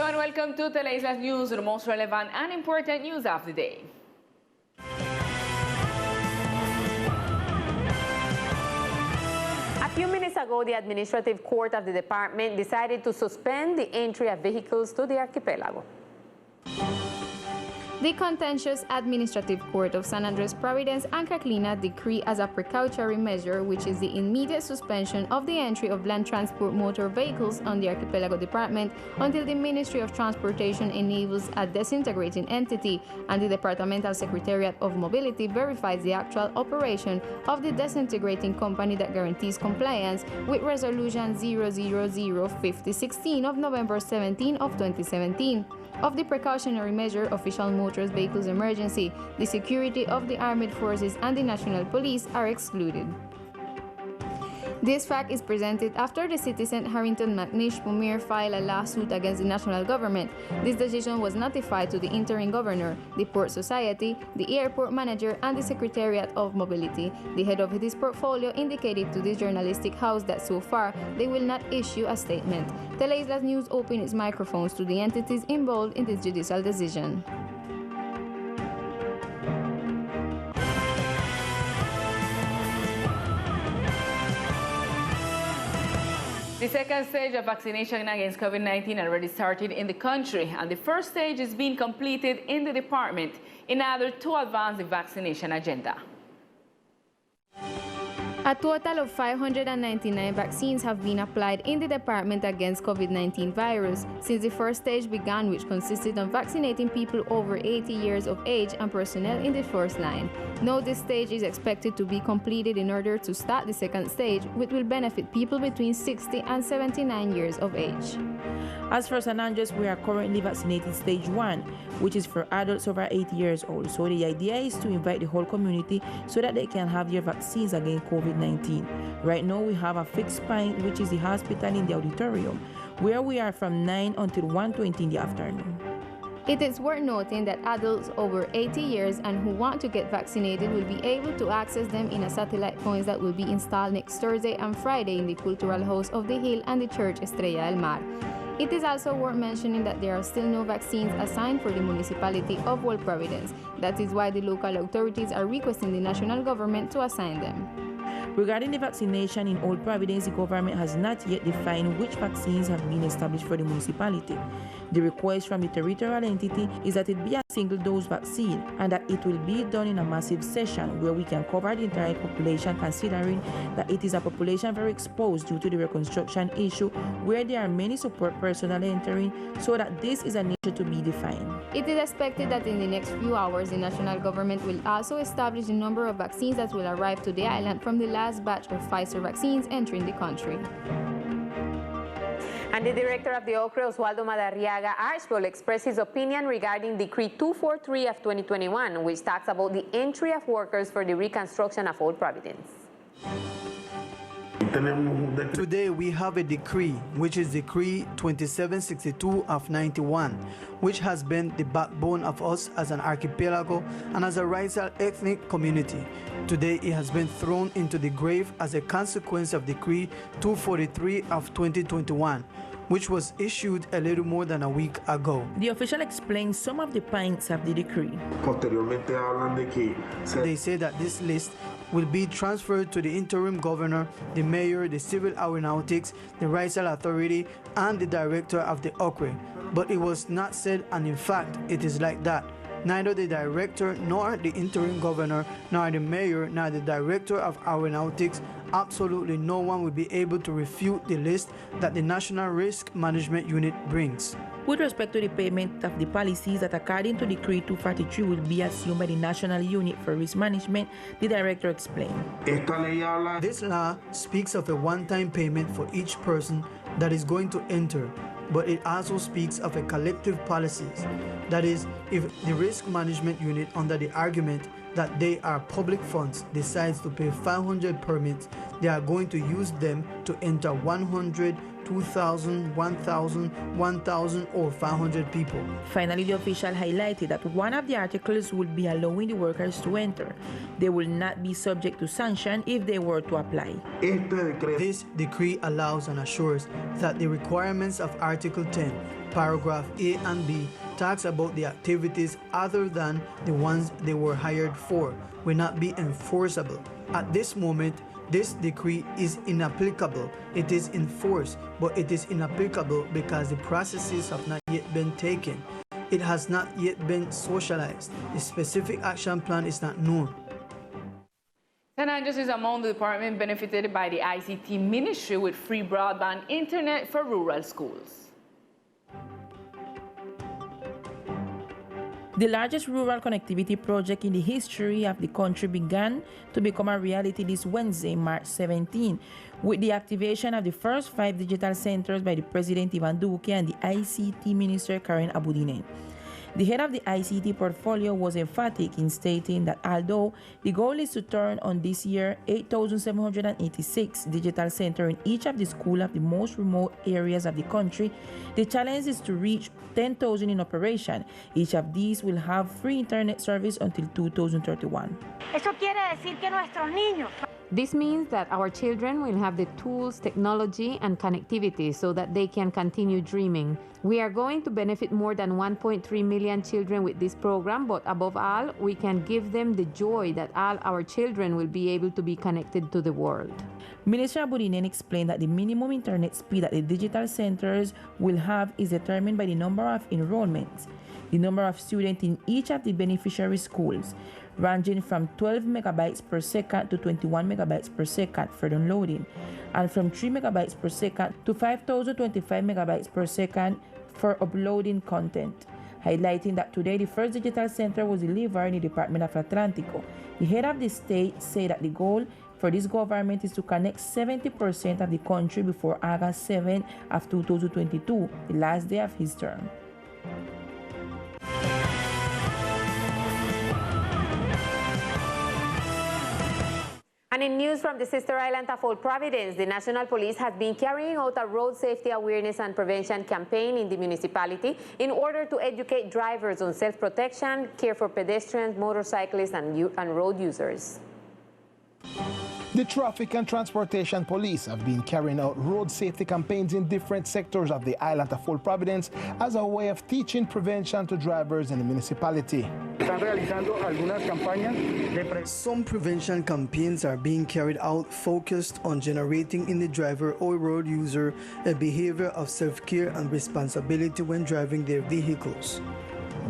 and welcome to Teleislas News, the most relevant and important news of the day. A few minutes ago, the Administrative Court of the Department decided to suspend the entry of vehicles to the archipelago. The contentious Administrative Court of San Andres Providence and Caclina decree as a precautionary measure, which is the immediate suspension of the entry of land transport motor vehicles on the Archipelago Department until the Ministry of Transportation enables a disintegrating entity and the Departmental Secretariat of Mobility verifies the actual operation of the disintegrating company that guarantees compliance with Resolution 000-5016 of November 17 of 2017. Of the precautionary measure, official motors vehicles emergency, the security of the armed forces and the national police are excluded. This fact is presented after the citizen Harrington McNish Pumir filed a lawsuit against the national government. This decision was notified to the interim governor, the Port Society, the airport manager, and the Secretariat of Mobility. The head of this portfolio indicated to this journalistic house that so far they will not issue a statement. Teleislas News opened its microphones to the entities involved in this judicial decision. The second stage of vaccination against COVID-19 already started in the country, and the first stage is being completed in the department in order to advance the vaccination agenda. A total of 599 vaccines have been applied in the department against COVID-19 virus since the first stage began, which consisted of vaccinating people over 80 years of age and personnel in the first line. Now this stage is expected to be completed in order to start the second stage, which will benefit people between 60 and 79 years of age. As for San Andres, we are currently vaccinating stage 1, which is for adults over 80 years old. So the idea is to invite the whole community so that they can have their vaccines against COVID-19. Right now we have a fixed point, which is the hospital in the auditorium, where we are from 9 until 1:20 in the afternoon. It is worth noting that adults over 80 years and who want to get vaccinated will be able to access them in a satellite points that will be installed next Thursday and Friday in the Cultural House of the Hill and the Church Estrella del Mar. It is also worth mentioning that there are still no vaccines assigned for the municipality of Old Providence. That is why the local authorities are requesting the national government to assign them. Regarding the vaccination in Old Providence, the government has not yet defined which vaccines have been established for the municipality. The request from the territorial entity is that it be a single-dose vaccine and that it will be done in a massive session where we can cover the entire population, considering that it is a population very exposed due to the Reconstruction issue where there are many support personnel entering, so that this is an issue to be defined. It is expected that in the next few hours, the national government will also establish the number of vaccines that will arrive to the island from the last batch of Pfizer vaccines entering the country. And the director of the OCCRE, Oswaldo Madariaga Archibald, expressed his opinion regarding Decree 243 of 2021, which talks about the entry of workers for the reconstruction of Old Providence. Today we have a decree, which is Decree 2762 of 91, which has been the backbone of us as an archipelago and as a racial ethnic community. Today it has been thrown into the grave as a consequence of Decree 243 of 2021, which was issued a little more than a week ago. The official explains some of the points of the decree. They say that this list will be transferred to the interim governor, the mayor, the civil aeronautics, the racial authority, and the director of the OCCRE. But it was not said, and in fact, it is like that. Neither the director, nor the interim governor, nor the mayor, nor the director of aeronautics, absolutely no one will be able to refute the list that the National Risk Management Unit brings. With respect to the payment of the policies that, according to Decree 243, will be assumed by the National Unit for Risk Management, the director explained. This law speaks of a one-time payment for each person that is going to enter, but it also speaks of a collective policies. That is, if the Risk Management Unit, under the argument that they are public funds decides to pay 500 permits, they are going to use them to enter 100, 2,000, 1,000, 1,000 or 500 people. Finally, the official highlighted that one of the articles would be allowing the workers to enter. They will not be subject to sanction if they were to apply. This decree allows and assures that the requirements of Article 10, paragraph A and B, talks about the activities other than the ones they were hired for will not be enforceable. At this moment, this decree is inapplicable. It is in force, but it is inapplicable because the processes have not yet been taken. It has not yet been socialized. The specific action plan is not known. St. Andrews is among the department benefited by the ICT ministry with free broadband internet for rural schools. The largest rural connectivity project in the history of the country began to become a reality this Wednesday, March 17, with the activation of the first 5 digital centers by the President Ivan Duque and the ICT Minister Karen Abudinen. The head of the ICT portfolio was emphatic in stating that although the goal is to turn on this year 8,786 digital centers in each of the schools of the most remote areas of the country, the challenge is to reach 10,000 in operation. Each of these will have free internet service until 2031. Eso quiere decir que nuestros niños. This means that our children will have the tools, technology, and connectivity so that they can continue dreaming. We are going to benefit more than 1.3 million children with this program, but above all, we can give them the joy that all our children will be able to be connected to the world. Minister Abudinen explained that the minimum internet speed that the digital centers will have is determined by the number of enrollments, the number of students in each of the beneficiary schools, ranging from 12 megabytes per second to 21 megabytes per second for downloading, and from 3 megabytes per second to 5,025 megabytes per second for uploading content, highlighting that today the first digital center was delivered in the Department of Atlántico. The head of the state said that the goal for this government is to connect 70% of the country before August 7 of 2022, the last day of his term. And in news from the sister island of Old Providence, the National Police has been carrying out a road safety awareness and prevention campaign in the municipality in order to educate drivers on self-protection, care for pedestrians, motorcyclists, and road users. The Traffic and Transportation Police have been carrying out road safety campaigns in different sectors of the island of Old Providence as a way of teaching prevention to drivers in the municipality. Some prevention campaigns are being carried out focused on generating in the driver or road user a behavior of self-care and responsibility when driving their vehicles.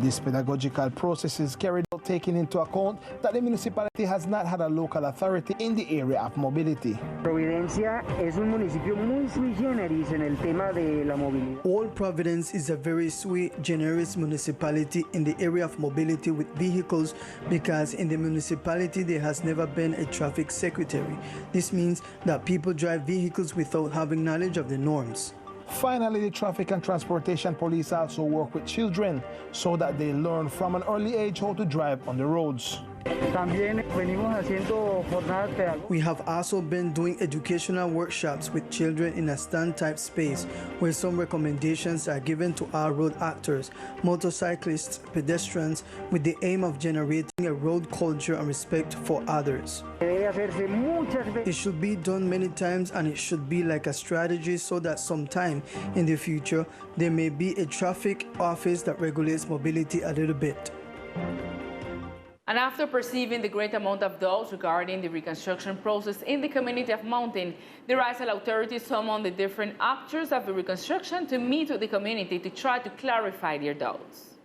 This pedagogical process is carried out taking into account that the municipality has not had a local authority in the area of mobility. Providencia es un municipio muy sui generis en el tema de la movilidad. Old Providence is a very sui generis municipality in the area of mobility with vehicles because in the municipality there has never been a traffic secretary. This means that people drive vehicles without having knowledge of the norms. Finally, the Traffic and Transportation Police also work with children so that they learn from an early age how to drive on the roads. We have also been doing educational workshops with children in a stand-type space where some recommendations are given to our road actors, motorcyclists, pedestrians, with the aim of generating a road culture and respect for others. It should be done many times and it should be like a strategy so that sometime in the future there may be a traffic office that regulates mobility a little bit. And after perceiving the great amount of doubts regarding the reconstruction process in the community of Mountain, the Rizal authorities summoned the different actors of the reconstruction to meet with the community to try to clarify their doubts.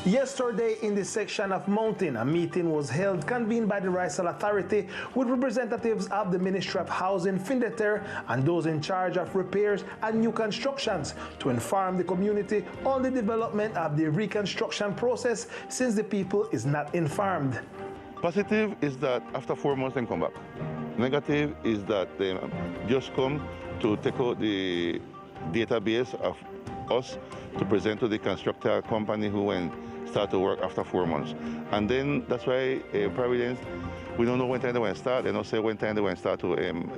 Yesterday in the section of Mountain, a meeting was held convened by the Rizal Authority with representatives of the Ministry of Housing, FINDETER, and those in charge of repairs and new constructions to inform the community on the development of the reconstruction process since the people is not informed. Positive is that after 4 months they come back. Negative is that they just come to take out the database of us to present to the constructor company who start to work after 4 months. And then that's why Providence, we don't know when time they want to start. They don't say when time they want to start to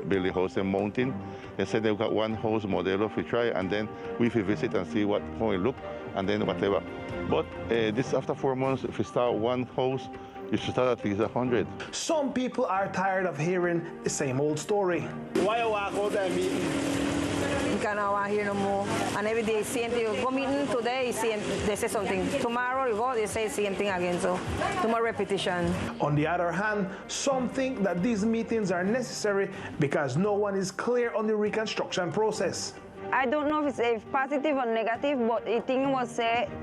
build the house in mountain. They said they've got one house model if we try, and then we visit and see how it look, and then whatever. But this after 4 months, if we start one house, you should start at least 100. Some people are tired of hearing the same old story. Why you walk out that meeting? You cannot want to hear no more. And every day, same thing. You go meeting today, they say something. Tomorrow you go, they say same thing again. So, too much repetition. On the other hand, some think that these meetings are necessary because no one is clear on the reconstruction process. I don't know if it's positive or negative, but the thing was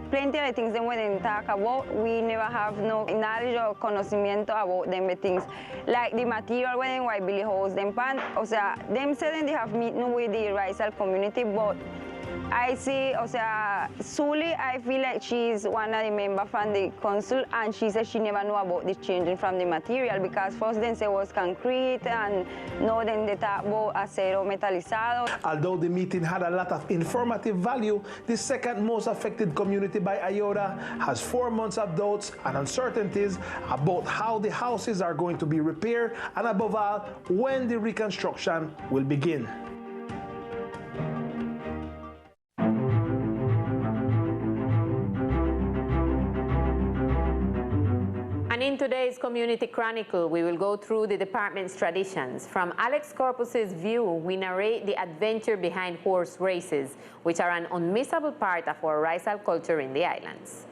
plenty of things when they talk about, we never have no knowledge or conocimiento about them things. Like the material when they build house, them say they have meeting with the racial community, but I see, Suli, I feel like she's one of the members from the council, and she said she never knew about the changing from the material because first then say it was concrete, and now then they talk about acero metalizado. Although the meeting had a lot of informative value, the second most affected community by IOTA has 4 months of doubts and uncertainties about how the houses are going to be repaired, and above all, when the reconstruction will begin. In today's Community Chronicle, we will go through the department's traditions. From Alex Corpus's view, we narrate the adventure behind horse races, which are an unmissable part of our racial culture in the islands.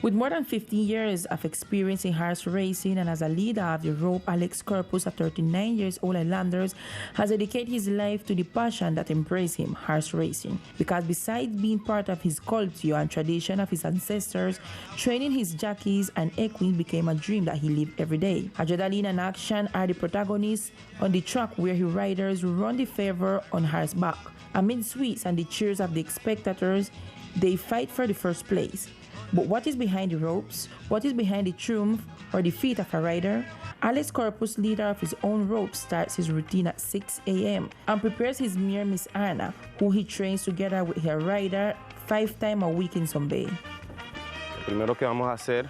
With more than 50 years of experience in horse racing and as a leader of the rope, Alex Corpus, a 39-year-old Islanders, has dedicated his life to the passion that embraces him, horse racing. Because besides being part of his culture and tradition of his ancestors, training his jockeys and equines became a dream that he lived every day. Adrenaline and action are the protagonists on the track where his riders run the favor on horseback. Amid sweets and the cheers of the spectators, they fight for the first place. But what is behind the ropes? What is behind the triumph or defeat of a rider? Alex Corpus, leader of his own rope, starts his routine at 6 a.m. and prepares his mare, Miss Anna, who he trains together with her rider 5 times a week in some bay. Primero que vamos a hacer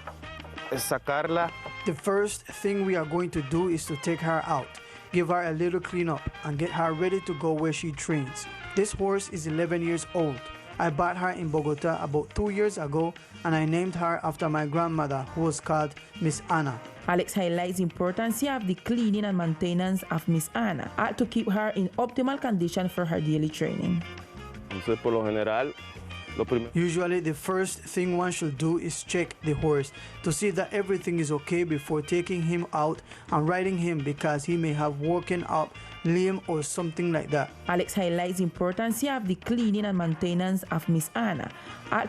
es sacarla. The first thing we are going to do is to take her out, give her a little cleanup, and get her ready to go where she trains. This horse is 11 years old. I bought her in Bogota about 2 years ago, and I named her after my grandmother, who was called Miss Anna. Alex highlights the importance of the cleaning and maintenance of Miss Anna to keep her in optimal condition for her daily training. Entonces, por lo general, usually, the first thing one should do is check the horse to see that everything is okay before taking him out and riding him, because he may have woken up lame or something like that. Alex highlights the importance of the cleaning and maintenance of Miss Anna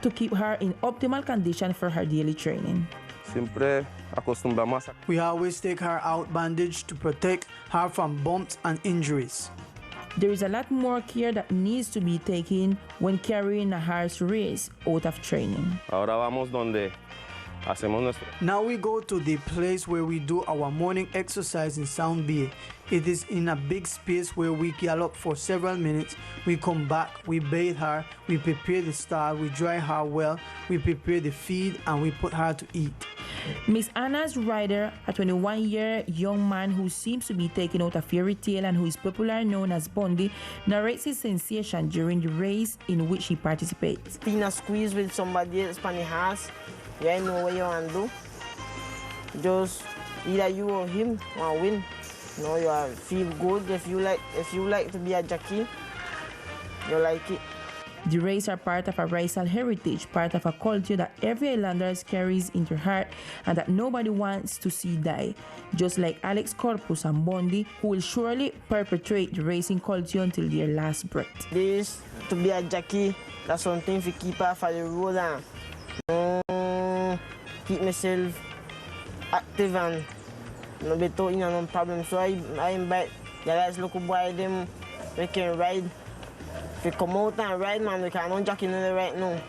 to keep her in optimal condition for her daily training. We always take her out bandaged to protect her from bumps and injuries. There is a lot more care that needs to be taken when carrying a horse race out of training. Now we go to the place where we do our morning exercise in Sound Bay. It is in a big space where we gallop for several minutes. We come back, we bathe her, we prepare the stall, we dry her well, we prepare the feed, and we put her to eat. Miss Anna's rider, a 21-year young man who seems to be taking out a fairy tale and who is popularly known as Bundy, narrates his sensation during the race in which he participates. In a squeeze with somebody else on the horse, you know what you want to do. Just either you or him want to win. You know, you feel good if you like to be a jockey. You like it. The races are part of a racial heritage, part of a culture that every Islander carries in their heart and that nobody wants to see die. Just like Alex Corpus and Bundy, who will surely perpetuate the racing culture until their last breath. This, to be a jockey, that's something to keep off of the road and keep myself active and no be talking no problem. So I invite the guys local boy them, we can ride. If you come out and ride, man, we can't jockey no right now.